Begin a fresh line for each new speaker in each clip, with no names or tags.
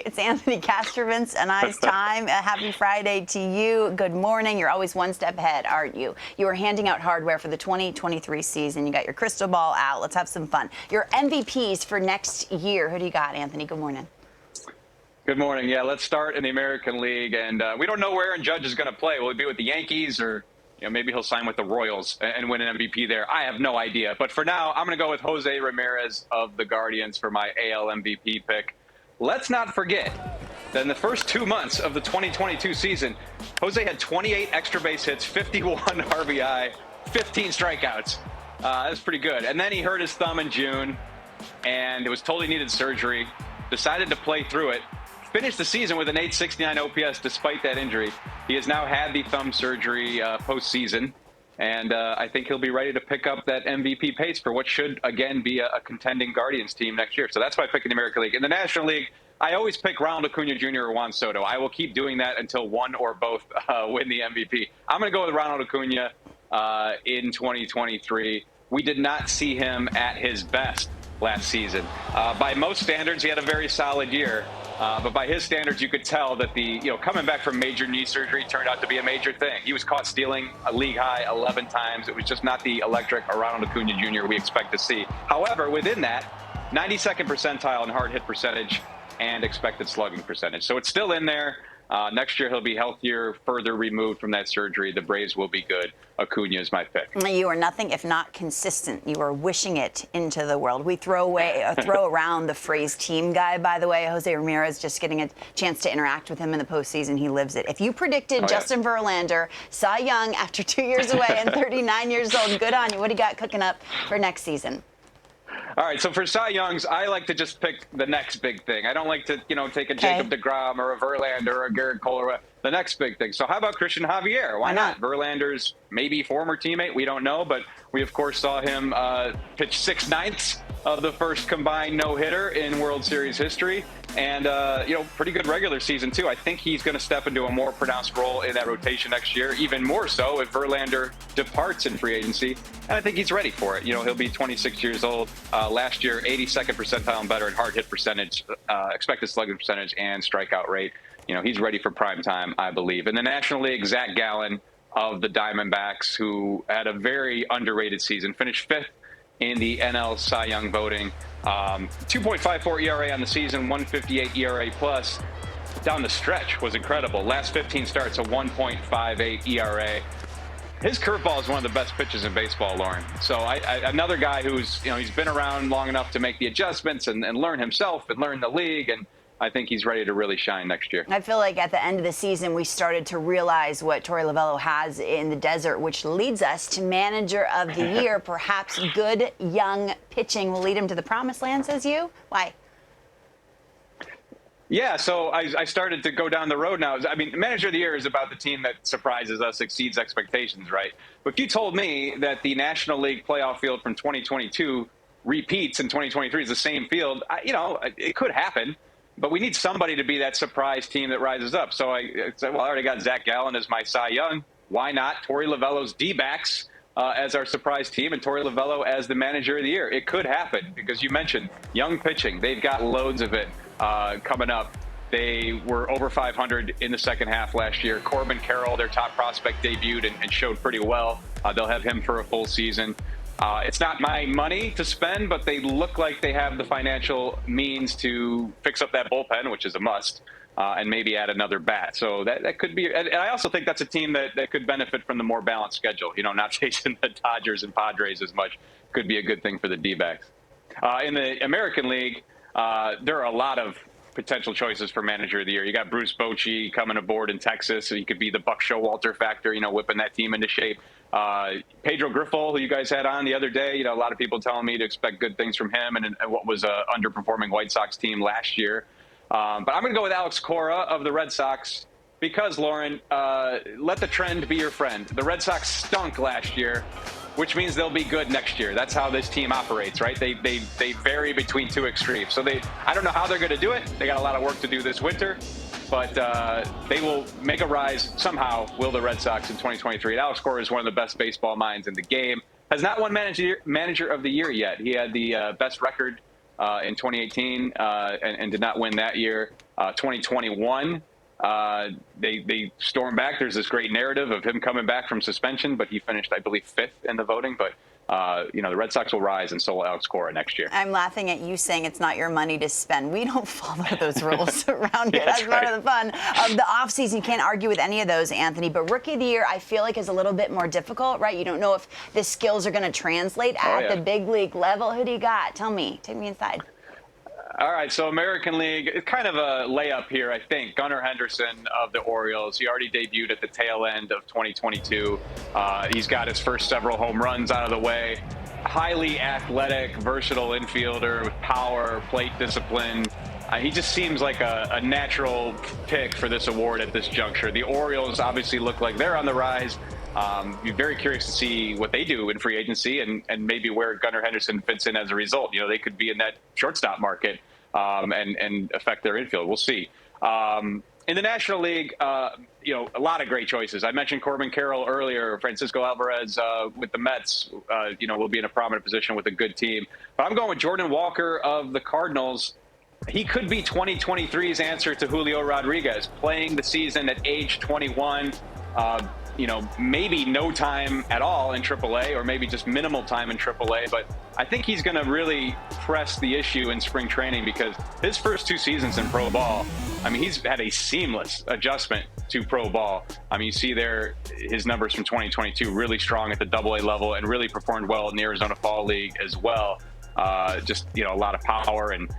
It's Anthony Castrovince and I's time. A happy Friday to you. Good morning. You're always one step ahead, aren't you? You are handing out hardware for the 2023 season. You got your crystal ball out. Let's have some fun. Your MVPs for next year. Who do you got, Anthony? Good morning.
Good morning. Yeah, let's start in the American League. And we don't know where Aaron Judge is going to play. Will he be with the Yankees or maybe he'll sign with the Royals and win an MVP there? I have no idea. But for now, I'm going to go with Jose Ramirez of the Guardians for my AL MVP pick. Let's not forget that in the first 2 months of the 2022 season, Jose had 28 extra base hits, 51 RBI, 15 strikeouts. That's pretty good. And then he hurt his thumb in June, and it was told he needed surgery. Decided to play through it. Finished the season with an 869 OPS despite that injury. He has now had the thumb surgery postseason, and I think he'll be ready to pick up that MVP pace for what should, again, be a contending Guardians team next year. So that's my pick in the American League. In the National League, I always pick Ronald Acuna Jr. or Juan Soto. I will keep doing that until one or both win the MVP. I'm going to go with Ronald Acuna in 2023. We did not see him at his best last season. By most standards, he had a very solid year. But by his standards, you could tell that coming back from major knee surgery turned out to be a major thing. He was caught stealing a league high 11 times. It was just not the electric Ronald Acuna Jr. we expect to see. However, within that, 92nd percentile in hard hit percentage and expected slugging percentage. So it's still in there. Next year, he'll be healthier, further removed from that surgery. The Braves will be good. Acuna is my pick.
You are nothing if not consistent. You are wishing it into the world. We throw around the phrase team guy, by the way. Jose Ramirez, just getting a chance to interact with him in the postseason, he lives it. If you predicted Justin Verlander, Cy Young after 2 years away and 39 years old, good on you. What do you got cooking up for next season?
All right, so for Cy Youngs, I like to just pick the next big thing. I don't like to, take a Jacob deGrom or a Verlander or a Garrett Cole or the next big thing. So how about Christian Javier? Why not? Verlander's maybe former teammate. We don't know, but we, of course, saw him pitch 6/9 of the first combined no-hitter in World Series history. And, pretty good regular season, too. I think he's going to step into a more pronounced role in that rotation next year, even more so if Verlander departs in free agency. And I think he's ready for it. He'll be 26 years old. Last year, 82nd percentile and better in hard hit percentage, expected slugging percentage, and strikeout rate. He's ready for prime time, I believe. In the National League, Zach Gallen of the Diamondbacks, who had a very underrated season, finished 5th in the NL Cy Young voting. 2.54 ERA on the season, 158 ERA plus. Down the stretch was incredible. Last 15 starts, a 1.58 ERA. His curveball is one of the best pitches in baseball, Lauren. So another guy who's, he's been around long enough to make the adjustments and learn himself and learn the league. And I think he's ready to really shine next year.
I feel like at the end of the season, we started to realize what Torey Lovullo has in the desert, which leads us to Manager of the Year. Perhaps good young pitching will lead him to the promised land, says you? Why?
Yeah, so I started to go down the road now. I mean, Manager of the Year is about the team that surprises us, exceeds expectations, right? But if you told me that the National League playoff field from 2022 repeats in 2023 is the same field, it could happen. But we need somebody to be that surprise team that rises up. So I said, well, I already got Zach Gallen as my Cy Young. Why not Torey Lovullo's D-backs as our surprise team and Torey Lovullo as the Manager of the Year? It could happen because you mentioned young pitching. They've got loads of it coming up. They were over 500 in the second half last year. Corbin Carroll, their top prospect, debuted and showed pretty well. They'll have him for a full season. It's not my money to spend, but they look like they have the financial means to fix up that bullpen, which is a must, and maybe add another bat. So that could be – and I also think that's a team that could benefit from the more balanced schedule. Not chasing the Dodgers and Padres as much could be a good thing for the D-backs. In the American League, there are a lot of potential choices for Manager of the Year. You got Bruce Bochy coming aboard in Texas, so he could be the Buck Showalter factor, whipping that team into shape. Pedro Grifol, who you guys had on the other day, a lot of people telling me to expect good things from him and what was a underperforming White Sox team last year. But I'm going to go with Alex Cora of the Red Sox because, Lauren, let the trend be your friend. The Red Sox stunk last year, which means they'll be good next year. That's how this team operates, right? They vary between two extremes. So I don't know how they're going to do it. They got a lot of work to do this winter. But they will make a rise somehow, will the Red Sox in 2023. And Alex Cora is one of the best baseball minds in the game. Has not won manager of the year yet. He had the best record in 2018 and did not win that year. 2021. They stormed back. There's this great narrative of him coming back from suspension, but he finished, I believe, 5th in the voting. But the Red Sox will rise, and so will Alex Cora next year.
I'm laughing at you saying it's not your money to spend. We don't follow those rules around here. That's
right.
part of the fun of the offseason. You can't argue with any of those, Anthony. But Rookie of the Year, I feel like, is a little bit more difficult, right? You don't know if the skills are going to translate at the big league level. Who do you got? Tell me. Take me inside.
All right, so American League, it's kind of a layup here, I think. Gunnar Henderson of the Orioles, he already debuted at the tail end of 2022. He's got his first several home runs out of the way. Highly athletic, versatile infielder with power, plate discipline. He just seems like a natural pick for this award at this juncture. The Orioles obviously look like they're on the rise. Be very curious to see what they do in free agency and maybe where Gunnar Henderson fits in as a result. They could be in that shortstop market and affect their infield. We'll see. In the National League, a lot of great choices. I mentioned Corbin Carroll earlier. Francisco Alvarez with the Mets, will be in a prominent position with a good team. But I'm going with Jordan Walker of the Cardinals. He could be 2023's answer to Julio Rodriguez, playing the season at age 21. Maybe no time at all in AAA, or maybe just minimal time in AAA. But I think he's going to really press the issue in spring training, because his first 2 seasons in pro ball, he's had a seamless adjustment to pro ball. You see there his numbers from 2022, really strong at the AA level, and really performed well in the Arizona Fall League as well. Just a lot of power, and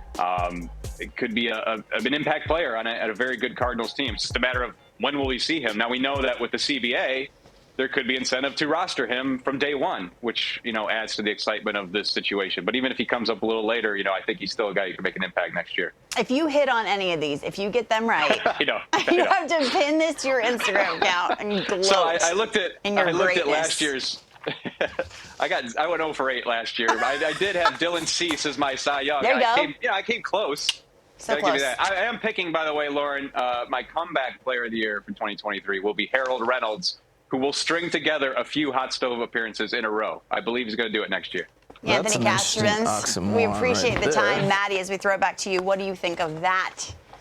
it could be an impact player at a very good Cardinals team. It's just a matter of when will we see him. Now, we know that with the CBA, there could be incentive to roster him from day one, which adds to the excitement of this situation. But even if he comes up a little later, I think he's still a guy who can make an impact next year. If you hit on any of these, if you get them right, you have to pin this to your Instagram account and gloat. So I looked at last year's. I went 0 for 8 last year. I did have Dylan Cease as my Cy Young. There you go. I came close. So close. Give you that. I am picking, by the way, Lauren, my comeback player of the year for 2023 will be Harold Reynolds, who will string together a few hot stove appearances in a row. I believe he's going to do it next year. Anthony Castrovince, we appreciate the time. Maddie, as we throw it back to you, what do you think of that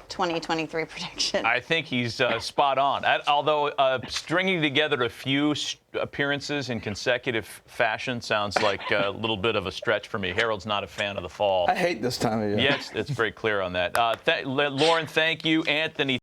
2023 prediction?
I think he's spot on. Although stringing together a few appearances in consecutive fashion sounds like a little bit of a stretch for me. Harold's not a fan of the fall.
I hate this time of year.
Yes, it's very clear on that. Lauren, thank you. Anthony.